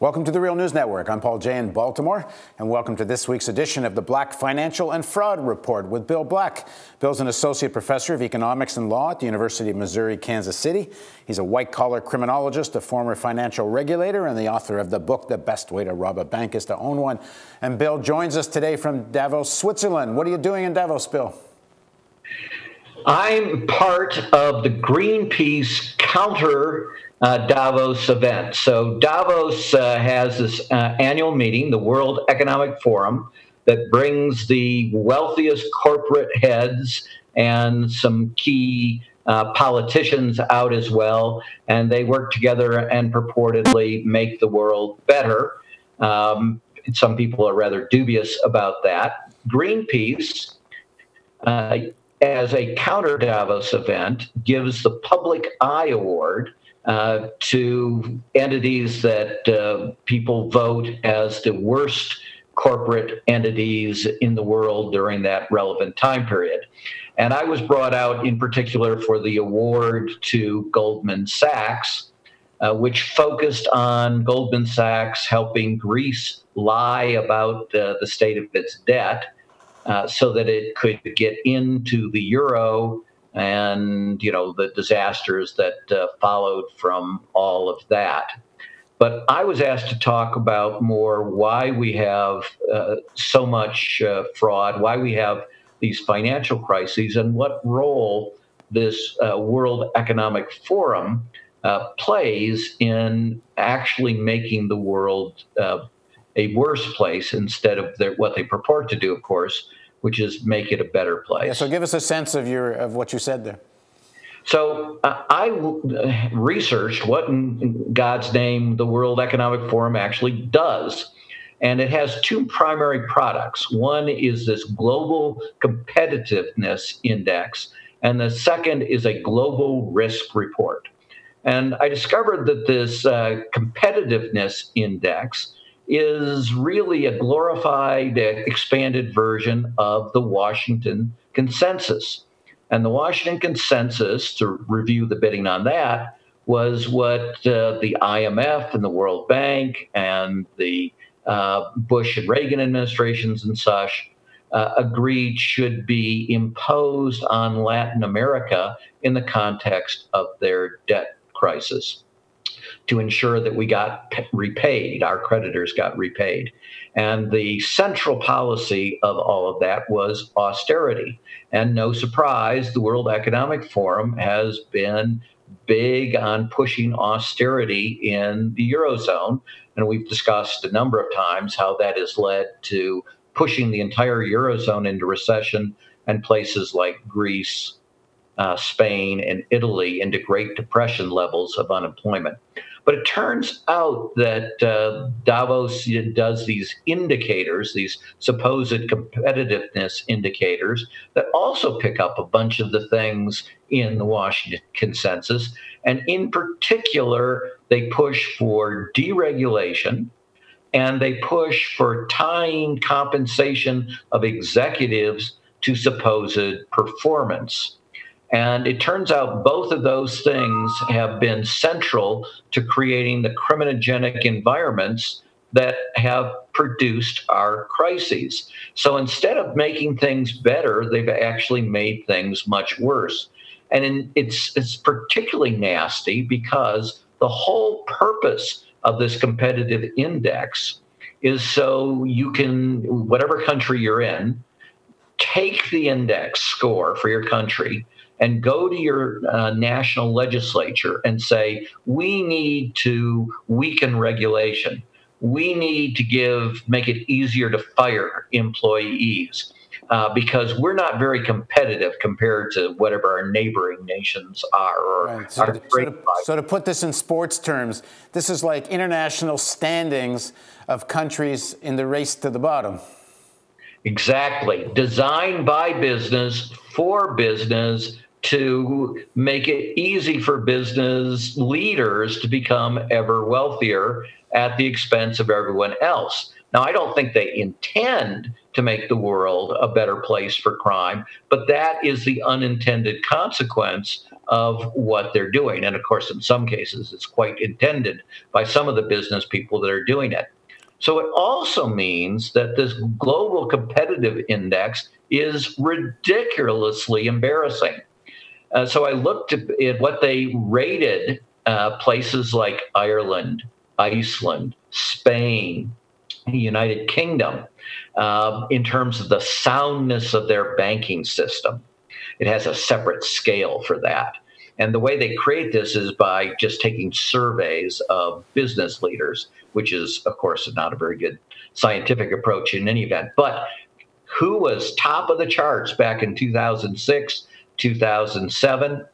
Welcome to the Real News Network. I'm Paul Jay in Baltimore, and welcome to this week's edition of the Black Financial and Fraud Report with Bill Black. Bill's an associate professor of economics and law at the University of Missouri, Kansas City. He's a white-collar criminologist, a former financial regulator, and the author of the book, The Best Way to Rob a Bank is to Own One. And Bill joins us today from Davos, Switzerland. What are you doing in Davos, Bill? I'm part of the Greenpeace counter Davos event. So Davos has this annual meeting, the World Economic Forum, that brings the wealthiest corporate heads and some key politicians out as well, and they work together and purportedly make the world better. Some people are rather dubious about that. Greenpeace, as a counter Davos event, gives the Public Eye Award to entities that people vote as the worst corporate entities in the world during that relevant time period. And I was brought out in particular for the award to Goldman Sachs, which focused on Goldman Sachs helping Greece lie about the state of its debt so that it could get into the euro and, the disasters that followed from all of that. But I was asked to talk about more why we have so much fraud, why we have these financial crises, and what role this World Economic Forum plays in actually making the world a worse place instead of what they purport to do, of course, which is make it a better place. Yeah, so give us a sense of what you said there. So I researched what in God's name the World Economic Forum actually does. And it has two primary products. One is this Global Competitiveness Index, and the second is a Global Risk Report. And I discovered that this Competitiveness Index is really a glorified, expanded version of the Washington Consensus. And the Washington Consensus, to review the bidding on that, was what the IMF and the World Bank and the Bush and Reagan administrations and such agreed should be imposed on Latin America in the context of their debt crisis, to ensure that we got repaid, our creditors got repaid. And the central policy of all of that was austerity. And no surprise, the World Economic Forum has been big on pushing austerity in the Eurozone. And we've discussed a number of times how that has led to pushing the entire Eurozone into recession, and places like Greece, Spain, and Italy into Great Depression levels of unemployment. But it turns out that Davos does these indicators, these supposed competitiveness indicators, that also pick up a bunch of the things in the Washington Consensus. And in particular, they push for deregulation, and they push for tying compensation of executives to supposed performance. And it turns out both of those things have been central to creating the criminogenic environments that have produced our crises. So instead of making things better, they've actually made things much worse. And it's particularly nasty because the whole purpose of this competitive index is so you can, whatever country you're in, take the index score for your country and go to your national legislature and say, we need to weaken regulation. We need to make it easier to fire employees because we're not very competitive compared to whatever our neighboring nations are. Right. So to put this in sports terms, this is like international standings of countries in the race to the bottom. Exactly. Designed by business, for business, to make it easy for business leaders to become ever wealthier at the expense of everyone else. Now, I don't think they intend to make the world a better place for crime. But that is the unintended consequence of what they're doing. And of course, in some cases, it's quite intended by some of the business people that are doing it. So it also means that this global competitive index is ridiculously embarrassing. So I looked at what they rated places like Ireland, Iceland, Spain, the United Kingdom in terms of the soundness of their banking system. It has a separate scale for that. And the way they create this is by just taking surveys of business leaders, which is, of course, not a very good scientific approach in any event. But who was top of the charts back in 2006, 2007?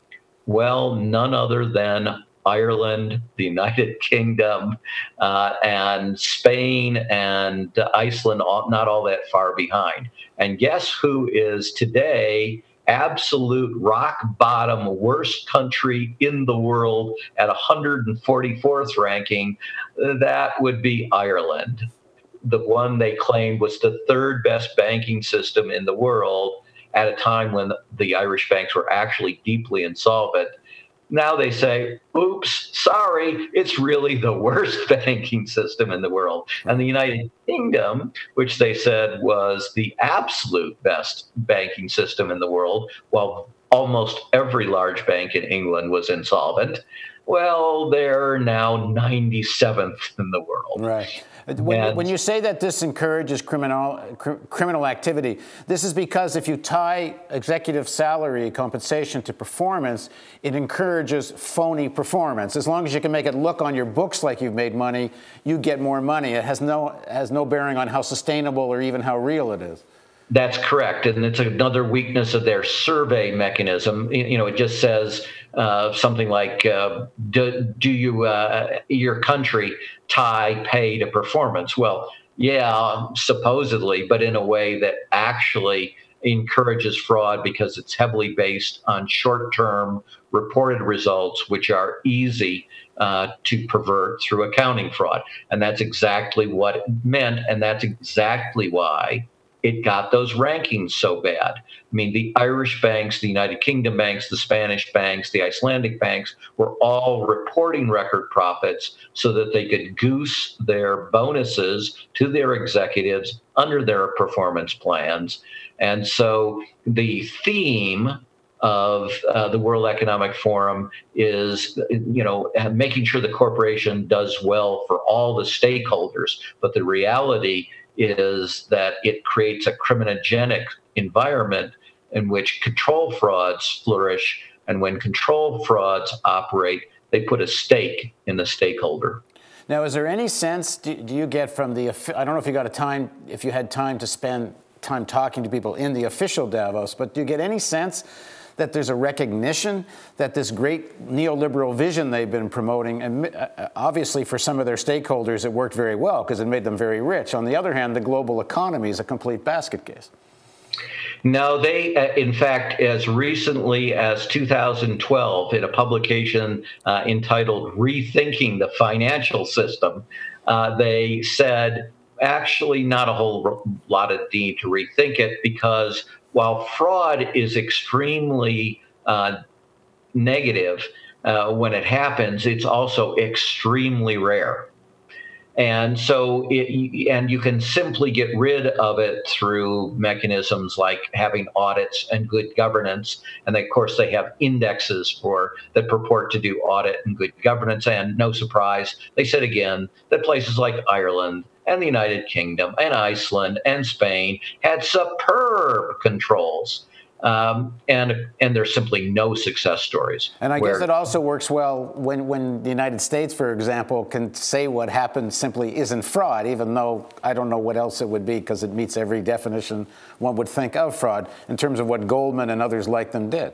Well, none other than Ireland, the United Kingdom, and Spain and Iceland, not all that far behind. And guess who is today absolute rock bottom worst country in the world at 144th ranking? That would be Ireland, the one they claimed was the third best banking system in the world at a time when the Irish banks were actually deeply insolvent. Now they say, oops, sorry, it's really the worst banking system in the world. And the United Kingdom, which they said was the absolute best banking system in the world, while almost every large bank in England was insolvent, well, they're now 97th in the world. Right. When you say that this encourages criminal activity, this is because if you tie executive salary compensation to performance, it encourages phony performance. As long as you can make it look on your books like you've made money, you get more money. It has no bearing on how sustainable or even how real it is. That's correct, and it's another weakness of their survey mechanism. It just says something like, "Do you your country tie pay to performance?" Well, yeah, supposedly, but in a way that actually encourages fraud because it's heavily based on short-term reported results, which are easy to pervert through accounting fraud, and that's exactly what it meant, and that's exactly why it got those rankings so bad. I mean, the Irish banks, the United Kingdom banks, the Spanish banks, the Icelandic banks were all reporting record profits so that they could goose their bonuses to their executives under their performance plans. And so the theme of the World Economic Forum is, making sure the corporation does well for all the stakeholders. But the reality is that it creates a criminogenic environment in which control frauds flourish. And when control frauds operate, they put a stake in the stakeholder. Now, is there any sense do you get from the, I don't know if you had time to spend time talking to people in the official Davos, but do you get any sense that there's a recognition that this great neoliberal vision they've been promoting, and obviously for some of their stakeholders it worked very well because it made them very rich. On the other hand, the global economy is a complete basket case. No, they, in fact, as recently as 2012, in a publication entitled Rethinking the Financial System, they said, actually not a whole lot of need to rethink it, because while fraud is extremely negative when it happens, it's also extremely rare. And so you can simply get rid of it through mechanisms like having audits and good governance. And of course, they have indexes that purport to do audit and good governance. And no surprise, they said again that places like Ireland and the United Kingdom and Iceland and Spain had superb controls. And there's simply no success stories. And I guess it also works well when the United States, for example, can say what happened simply isn't fraud, even though I don't know what else it would be, because it meets every definition one would think of fraud in terms of what Goldman and others like them did.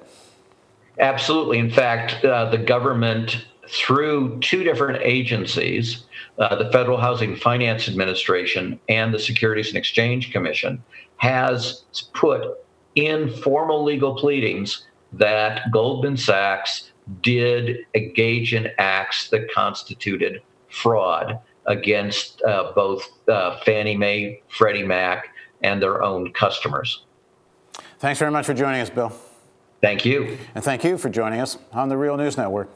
Absolutely. In fact, the government, through two different agencies, the Federal Housing Finance Administration and the Securities and Exchange Commission, has put in formal legal pleadings that Goldman Sachs did engage in acts that constituted fraud against both Fannie Mae, Freddie Mac, and their own customers. Thanks very much for joining us, Bill. Thank you. And thank you for joining us on the Real News Network.